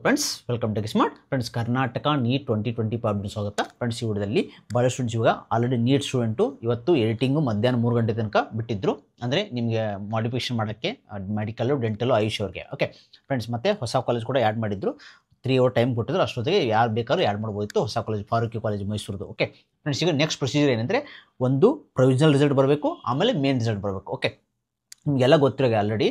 Friends welcome to smart friends Karnataka NEET 2020 ಪಾಬ್ಗೆ ಸ್ವಾಗತ friends. ಈ ವಿಡಿಯೋದಲ್ಲಿ ಭಾಳ ಸ್ಟೂಡೆಂಟ್ಸ್ ಇವಾಗ ಆಲ್ರೆಡಿ ನೀಟ್ ಸ್ಟೂಡೆಂಟು ಇವತ್ತು ಎಡಿಟಿಂಗು ಮಧ್ಯಾಹ್ನ 3 ಗಂಟೆ ತನಕ ಬಿಟ್ಟಿದ್ರು, ಅಂದರೆ ನಿಮಗೆ ಮಾಡಿಫಿಕೇಷನ್ ಮಾಡೋಕ್ಕೆ ಮೆಡಿಕಲ್ಲು ಡೆಂಟಲು ಆಯುಷ್ ಅವ್ರಿಗೆ. ಓಕೆ ಫ್ರೆಂಡ್ಸ್, ಮತ್ತು ಹೊಸ ಕಾಲೇಜ್ ಕೂಡ ಆ್ಯಡ್ ಮಾಡಿದ್ರು, 3 hour ಟೈಮ್ ಕೊಟ್ಟಿದ್ರು. ಅಷ್ಟೊತ್ತಿಗೆ ಯಾರು ಬೇಕಾದ್ರೂ ಆ್ಯಡ್ ಮಾಡ್ಬೋದಿತ್ತು ಹೊಸ ಕಾಲೇಜ್, ಫಾರೂಕಿ ಕಾಲೇಜ್ ಮೈಸೂರದು. ಓಕೆ ಫ್ರೆಂಡ್ಸ್, ಈಗ ನೆಕ್ಸ್ಟ್ ಪ್ರೊಸೀಜರ್ ಏನಂದರೆ ಒಂದು ಪ್ರೊವಿಷನಲ್ ರಿಸಲ್ಟ್ ಬರಬೇಕು, ಆಮೇಲೆ ಮೇನ್ ರಿಸಲ್ಟ್ ಬರಬೇಕು. ಓಕೆ ನಿಮಗೆಲ್ಲ ಗೊತ್ತಿರೋ ಆಲ್ರೆಡಿ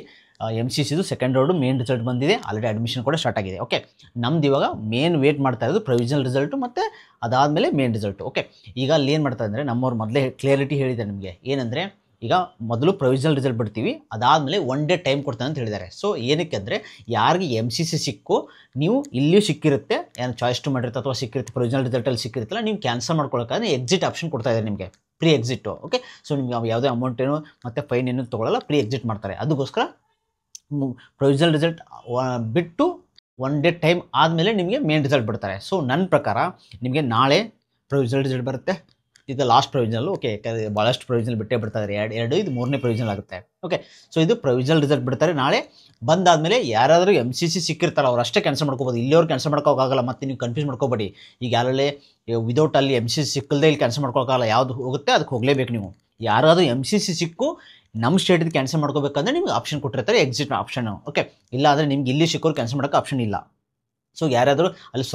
MCCದು ಸೆಕೆಂಡ್ ರೌಂಡು ಮೇನ್ ರಿಸಲ್ಟ್ ಬಂದಿದೆ, ಆಲ್ರೆಡಿ ಅಡ್ಮಿಷನ್ ಕೂಡ ಸ್ಟಾರ್ಟ್ ಆಗಿದೆ. ಓಕೆ ನಮ್ದು ಇವಾಗ ಮೇನ್ ವೇಟ್ ಮಾಡ್ತಾ ಇರೋದು ಪ್ರೊವಿಷನಲ್ ರಿಸಲ್ಟು ಮತ್ತು ಅದಾದಮೇಲೆ ಮೇನ್ ರಿಸಲ್ಟು. ಓಕೆ ಈಗ ಅಲ್ಲಿ ಏನು ಮಾಡ್ತಾ ಅಂದರೆ ನಮ್ಮವ್ರು ಮೊದಲೇ ಕ್ಲಿಯರಿಟಿ ಹೇಳಿದ್ದಾರೆ ನಿಮಗೆ, ಏನಂದರೆ ಈಗ ಮೊದಲು ಪ್ರೊವಿಷನಲ್ ರಿಸಲ್ಟ್ ಬಿಡ್ತೀವಿ, ಅದಾದಮೇಲೆ 1 day ಟೈಮ್ ಕೊಡ್ತಾನೆ ಅಂತ ಹೇಳಿದ್ದಾರೆ. ಸೊ ಏನಕ್ಕೆ ಅಂದರೆ ಯಾರಿಗೆ MCC ಸಿಕ್ಕು ನೀವು ಇಲ್ಲಿಯೂ ಸಿಕ್ಕಿರುತ್ತೆ, ಏನು ಚಾಯ್ಸ್ ಟು ಮಾಡಿರುತ್ತೆ ಅಥವಾ ಸಿಕ್ಕಿರುತ್ತೆ, ಪ್ರೊವಿಷನಲ್ ರಿಸಲ್ಟಲ್ಲಿ ಸಿಕ್ಕಿರುತ್ತಲ್ಲ, ನೀವು ಕ್ಯಾನ್ಸಲ್ ಮಾಡ್ಕೊಳ್ಳೋಕ್ಕಾದ್ರೆ ಎಕ್ಸಿಟ್ ಆಪ್ಷನ್ ಕೊಡ್ತಾ ಇದ್ದಾರೆ ನಿಮಗೆ, ಪ್ರೀ ಎಕ್ಸಿಟು. ಓಕೆ ಸೊ ನಿಮ್ಗೆ ಯಾವುದೇ ಅಮೌಂಟ್ ಏನು ಮತ್ತು ಫೈನ್ ಏನು ತೊಗೊಳ್ಳಲ್ಲ, ಪ್ರೀ ಎಕ್ಸಿಟ್ ಮಾಡ್ತಾರೆ. ಅದಕ್ಕೋಸ್ಕರ ಪ್ರೊವಿಷನಲ್ ರಿಸಲ್ಟ್ ಬಿಟ್ಟು 1 day ಟೈಮ್ ಆದಮೇಲೆ ನಿಮಗೆ ಮೇನ್ ರಿಸಲ್ಟ್ ಬಿಡ್ತಾರೆ. ಸೊ ನನ್ನ ಪ್ರಕಾರ ನಿಮಗೆ ನಾಳೆ ಪ್ರೊವಿಷನಲ್ ರಿಸಲ್ಟ್ ಬರುತ್ತೆ, ಇದು ಲಾಸ್ಟ್ ಪ್ರೊವಿಷನಲ್ಲು. ಓಕೆ ಯಾಕಂದರೆ ಭಾಳಷ್ಟು ಪ್ರೊವಿಷನಲ್ ಬಿಟ್ಟೇ ಬಿಡ್ತಾರೆ, ಎರಡು ಇದು 3ನೇ ಪ್ರೊವಿಷನಲ್ ಆಗುತ್ತೆ. ಓಕೆ ಸೊ ಇದು ಪ್ರೊವಿಷನಲ್ ರಿಸಲ್ಟ್ ಬಿಡ್ತಾರೆ ನಾಳೆ. ಬಂದಾದಮೇಲೆ ಯಾರಾದರೂ MCC ಸಿಕ್ಕಿರ್ತಾರೆ ಅವ್ರು ಅಷ್ಟೇ ಕ್ಯಾನ್ಸಲ್ ಮಾಡ್ಕೋಬೋದು, ಇಲ್ಲಿಯವ್ರು ಕ್ಯಾನ್ಸಲ್ ಮಾಡ್ಕೋಕ್ಕಾಗಲ್ಲ. ಮತ್ತು ನೀವು ಕನ್ಫ್ಯೂಸ್ ಮಾಡ್ಕೋಬೇಡಿ, ಈಗ ಯಾರಲ್ಲೇ ವಿದೌಟ್ ಅಲ್ಲಿ MCC ಸಿಕ್ಕಲ್ದೇ ಇಲ್ಲಿ ಕ್ಯಾನ್ಸಲ್ ಮಾಡ್ಕೋಕ್ಕಾಗಲ್ಲ, ಯಾವುದು ಹೋಗುತ್ತೆ ಅದಕ್ಕೆ ಹೋಗಲೇಬೇಕು ನೀವು. ಯಾರಾದರೂ MCC ಸಿಕ್ಕು ನಮ್ಮ ಸ್ಟೇಟಿದ್ದು ಕ್ಯಾನ್ಸಲ್ ಮಾಡ್ಕೋಬೇಕಂದ್ರೆ ನಿಮ್ಗೆ ಆಪ್ಷನ್ ಕೊಟ್ಟಿರ್ತಾರೆ, ಎಕ್ಸಿಟ್ ಆಪ್ಷನು. ಓಕೆ ಇಲ್ಲ ಅಂದರೆ ನಿಮ್ಗೆ ಇಲ್ಲಿ ಸಿಕ್ಕೋರು ಕ್ಯಾನ್ಸಲ್ ಮಾಡೋಕ್ಕೆ ಆಪ್ಷನ್ ಇಲ್ಲ. ಸೊ ಯಾರಾದರೂ ಅಲ್ಲಿ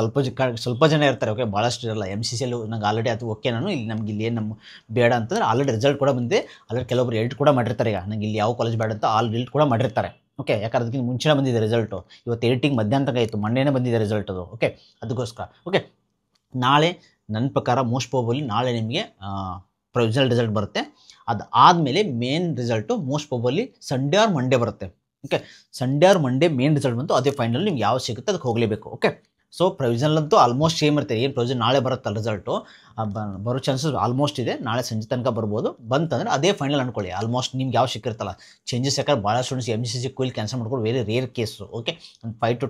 ಸ್ವಲ್ಪ ಜನ ಇರ್ತಾರೆ, ಓಕೆ ಭಾಳಷ್ಟು ಇರಲ್ಲ. MCCಯಲ್ಲೂ ನಂಗೆ ಆಲ್ರೆಡಿ ಅದು ಓಕೆ, ನಾನು ಇಲ್ಲಿ ನಮ್ಗೆ ಇಲ್ಲಿ ಏನು ನಮ್ಮ ಬೇಡ ಅಂತಂದರೆ ಆಲ್ರೆಡಿ ರಿಸಲ್ಟ್ ಕೂಡ ಬಂದಿದೆ, ಆಲ್ರೆಡಿ ಕೆಲವೊಬ್ರು ಎಡಿಟ್ ಕೂಡ ಮಾಡಿರ್ತಾರೆ. ಈಗ ನಂಗೆ ಇಲ್ಲಿ ಯಾವ ಕಾಲೇಜ್ ಬೇಡ ಅಂತ ಡಿಲೀಟ್ ಕೂಡ ಮಾಡಿರ್ತಾರೆ. ಓಕೆ ಯಾಕಂದ್ರೆ ಅದಕ್ಕಿಂತ ಮುಂಚೆನೇ ಬಂದಿದೆ ರಿಸಲ್ಟು, ಇವತ್ತು ಎಡಿಟಿಂಗ್ ಮಧ್ಯಾಹ್ನ ತನಕ ಆಯಿತು, ಮೊನ್ನೆನೇ ಬಂದಿದೆ ರಿಸಲ್ಟ್ ಅದು. ಓಕೆ ಅದಕ್ಕೋಸ್ಕರ ಓಕೆ ನಾಳೆ ನನ್ನ ಪ್ರಕಾರ ಮೋಸ್ಟ್ ಪ್ರಾಬಬ್ಲಿ ನಾಳೆ ನಿಮಗೆ ಪ್ರೊವಿಷನಲ್ ರಿಸಲ್ಟ್ ಬರುತ್ತೆ. ಅದಾದಮೇಲೆ main result most probably Sunday or Monday ಬರುತ್ತೆ. Okay Sunday or Monday main result ಬಂತು, ಅದೇ ಫೈನಲ್ ನಿಮ್ಗೆ ಯಾವ ಸಿಗುತ್ತೆ ಅದಕ್ಕೆ ಹೋಗಲೇಬೇಕು. ಓಕೆ ಸೊ ಪ್ರೊವಿಷನಲ್ ಅಂತೂ ಆಲ್ಮೋಸ್ಟ್ ಸೇಮ್ ಇರುತ್ತೆ, ಏನು ಪ್ರೊವಿಷನ್ ನಾಳೆ ಬರುತ್ತಲ್ಲ ರಿಸಲ್ಟು, ಬರೋ ಚಾನ್ಸಸ್ ಆಲ್ಮೋಸ್ಟ್ ಇದೆ, ನಾಳೆ ಸಂಜೆ ತನಕ ಬರ್ಬೋದು. ಬಂತಂದರೆ ಅದೇ ಫೈನಲ್ ಅಂದ್ಕೊಳ್ಳಿ. ಆಲ್ಮೋಸ್ಟ್ ನಿಮ್ಗೆ ಯಾವ ಸಿಕ್ಕಿರ್ತಲ್ಲ ಚೇಂಜಸ್, ಯಾಕಂದ್ರೆ ಭಾಳ ಸ್ಟೂಡೆಂಟ್ಸ್ MCC ಇಲ್ಲಿ ಕ್ಯಾನ್ಸಲ್ ಮಾಡ್ಕೊಂಡು ವೆರಿ ರೇರ್ ಕೇಸು. ಓಕೆ ಒಂದು 5 to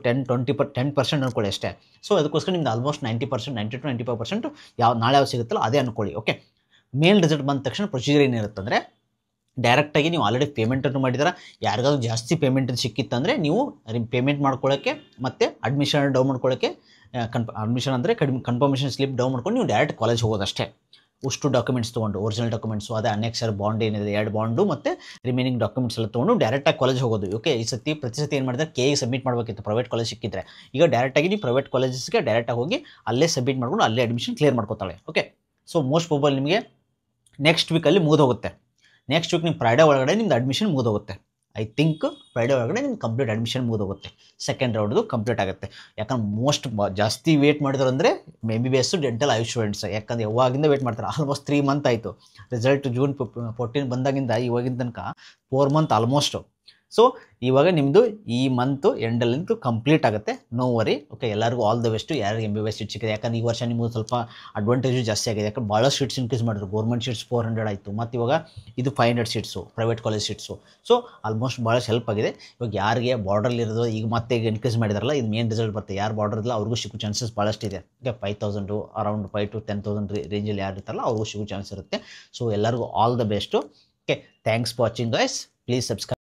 10% ಅಂದ್ಕೊಳ್ಳಿ ಅಷ್ಟೇ. ಸೊ ಅದಕ್ಕೋಸ್ಕರ ನಿಮ್ದು ಆಲ್ಮೋಸ್ಟ್ 90%, 90 to 95% ನಾಳೆ ಯಾವ ಸಿಗುತ್ತಲ್ಲ ಅದೇ ಅಂದ್ಕೊಳ್ಳಿ. ಓಕೆ ಮೇನ್ ರಿಸಲ್ಟ್ ಬಂದ ತಕ್ಷಣ ಪ್ರೊಸೀಜರ್ ಏನಿರುತ್ತೆ ಅಂದರೆ ಡೈರೆಕ್ಟಾಗಿ ನೀವು ಆಲ್ರೆಡಿ ಪೇಮೆಂಟನ್ನು ಮಾಡಿದಾರೆ, ಯಾರಿಗಾದ್ರೂ ಜಾಸ್ತಿ ಪೇಮೆಂಟ್ ಸಿಕ್ಕಿತ್ತಂದರೆ ನೀವು ಪೇಮೆಂಟ್ ಮಾಡ್ಕೊಳ್ಳೋಕ್ಕೆ ಮತ್ತು ಅಡ್ಮಿಷನ್ ಡೌನ್ ಮಾಡ್ಕೊಳ್ಳೋಕ್ಕೆ ಅಡ್ಮಿಷನ್ ಅಂದರೆ ಕನ್ಫರ್ಮೇಷನ್ ಸ್ಲಿಪ್ ಡೌನ್ ಮಾಡ್ಕೊಂಡು ನೀವು ಡೈರೆಕ್ಟ್ ಕಾಲೇಜ್ ಹೋಗೋದಷ್ಟೇ. ಅಷ್ಟು ಡಾಕ್ಯುಮೆಂಟ್ಸ್ ತೊಗೊಂಡು ಒರಿಜಿನಲ್ ಡಾಕ್ಯುಮೆಂಟ್ಸು, ಅದೇ ಅನ್ನೆಕ್ಸರ್ ಬಾಂಡ್ ಏನಿದೆ 2 ಬಾಂಡು ಮತ್ತು ರಿಮೈನಿಂಗ್ ಡಾಕ್ಯುಮೆಂಟ್ಸ್ ಎಲ್ಲ ತೊಗೊಂಡು ಡೈರೆಕ್ಟಾಗಿ ಕಾಲೇಜ್ ಹೋಗೋದು. ಓಕೆ ಈ ಪ್ರತಿ ಸತಿ ಏನು ಮಾಡಿದ್ರೆ KE ಸಬ್ಮಿಟ್ ಮಾಡಬೇಕಿತ್ತು ಪ್ರೈವೇಟ್ ಕಾಲೇಜ್ ಸಿಕ್ಕಿದ್ರೆ, ಈಗ ಡೈರೆಕ್ಟಾಗಿ ನೀವು ಪ್ರೈವೇಟ್ ಕಾಲೇಜಸ್ಗೆ ಡೈರೆಕ್ಟಾಗಿ ಹೋಗಿ ಅಲ್ಲೇ ಸಬ್ಮಿಟ್ ಮಾಡ್ಕೊಂಡು ಅಲ್ಲೇ ಅಡ್ಮಿಷನ್ ಕ್ಲಿಯರ್ ಮಾಡ್ಕೋತಾಳೆ. ಓಕೆ ಸೊ ಮೋಸ್ಟ್ ಪ್ರಾಬಬಲ್ ನಿಮಗೆ ನೆಕ್ಸ್ಟ್ ವೀಕಲ್ಲಿ ಮುಗಿದೋಗುತ್ತೆ. ನೆಕ್ಸ್ಟ್ ವೀಕ್ ನಿಮ್ಮ ಫ್ರೈಡೇ ಒಳಗಡೆ ನಿಮ್ದು ಅಡ್ಮಿಷನ್ ಮುಗಿದೋಗುತ್ತೆ. ಐ ಥಿಂಕ್ ಫ್ರೈಡೇ ಒಳಗಡೆ ನಿಮ್ಗೆ ಕಂಪ್ಲೀಟ್ ಅಡ್ಮಿಷನ್ ಮುಗಿದೋಗುತ್ತೆ, ಸೆಕೆಂಡ್ ರೌಂಡ್ದು ಕಂಪ್ಲೀಟ್ ಆಗುತ್ತೆ. ಯಾಕಂದ್ರೆ ಜಾಸ್ತಿ ವೇಟ್ ಮಾಡಿದ್ರು ಅಂದರೆ MBBS ಡೆಂಟಲ್ ಆಯುಷ್ ಸ್ಟೂಡೆಂಟ್ಸ್, ಯಾಕಂದ್ರೆ ಯಾವಾಗಿಂದ ವೇಟ್ ಮಾಡ್ತಾರೆ. ಆಲ್ಮೋಸ್ಟ್ 3 month ಆಯಿತು, ರಿಸಲ್ಟ್ ಜೂನ್ 14 ಬಂದಾಗಿಂದ ಇವಾಗಿನ ತನಕ 4 month ಆಲ್ಮೋಸ್ಟು. ಸೊ ಇವಾಗ ನಿಮ್ಮದು ಈ ಮಂತು ಎಂಡಲ್ಲಂತೂ ಕಂಪ್ಲೀಟ್ ಆಗುತ್ತೆ, ನೋ ವರಿ. ಓಕೆ ಎಲ್ಲರಿಗೂ ಆಲ್ ದ ಬೆಸ್ಟು, ಯಾರಿಗೆ MBBS ಸೀಟ್ ಸಿಕ್ಕಿದೆ. ಯಾಕಂದ್ರೆ ಈ ವರ್ಷ ನಿಮಗೂ ಸ್ವಲ್ಪ ಅಡ್ವಾಂಟೇಜು ಜಾಸ್ತಿ ಆಗಿದೆ, ಯಾಕಂದ್ರೆ ಭಾಳ ಸೀಟ್ಸ್ ಇನ್ಕ್ರೀಸ್ ಮಾಡಿದ್ರು. ಗೌರ್ಮೆಂಟ್ ಸೀಟ್ಸ್ 400 ಆಯಿತು, ಮತ್ತು ಇವಾಗ ಇದು 500 seats private college seats. So almost ಭಾಳಷ್ಟು ಹೆಲ್ಪ್ ಆಗಿದೆ. ಇವಾಗ ಯಾರಿಗೆ ಬಾರ್ಡ್ರಲ್ಲಿರೋದು ಈಗ ಮತ್ತೆ ಈಗ ಇನ್ಕ್ರೀಸ್ ಮಾಡಿದಾರಲ್ಲ, ಇದು ಮೇನ್ ರಿಸಲ್ಟ್ ಬರುತ್ತೆ. ಯಾರು ಬಾರ್ಡರ್ ಇಲ್ಲ ಅವ್ರಿಗೂ ಸಿಗೋ ಚಾನ್ಸಸ್ ಭಾಳಷ್ಟು ಇದೆ. ಈಗ 5,000 ಅರೌಂಡ್ 5 to 10,000 ರೇಂಜಲ್ಲಿ ಯಾರು ಇರ್ತಾರಲ್ಲ ಅವ್ರಿಗೂ ಸಿಗೋ ಚಾನ್ಸ್ ಇರುತ್ತೆ. ಸೊ ಎಲ್ಲರಿಗೂ all the best. Okay thanks for watching guys, please subscribe.